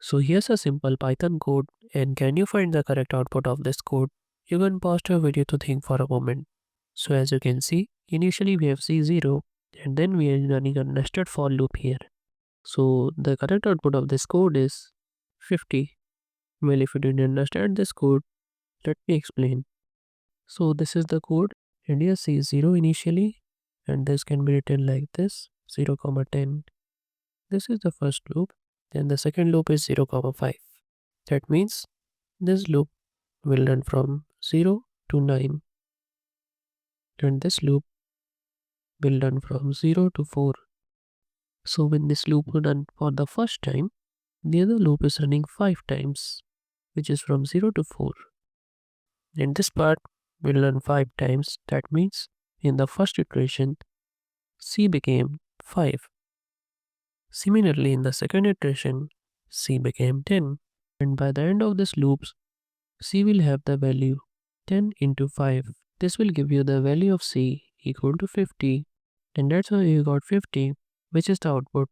So here's a simple Python code, and can you find the correct output of this code? You can pause the video to think for a moment. So as you can see, initially we have C0 and then we are running a nested for loop here. So the correct output of this code is 50. Well, if you didn't understand this code, let me explain. So this is the code, and here C0 initially, and this can be written like this 0, comma 10. This is the first loop, then the second loop is 0, comma 5. That means this loop will run from 0 to 9, and this loop will run from 0 to 4. So when this loop will run for the first time, the other loop is running 5 times, which is from 0 to 4. And this part will run 5 times. That means in the first iteration, C became 5. Similarly, in the second iteration, C became 10. And by the end of this loop, C will have the value 10 into 5. This will give you the value of C equal to 50. And that's how you got 50, which is the output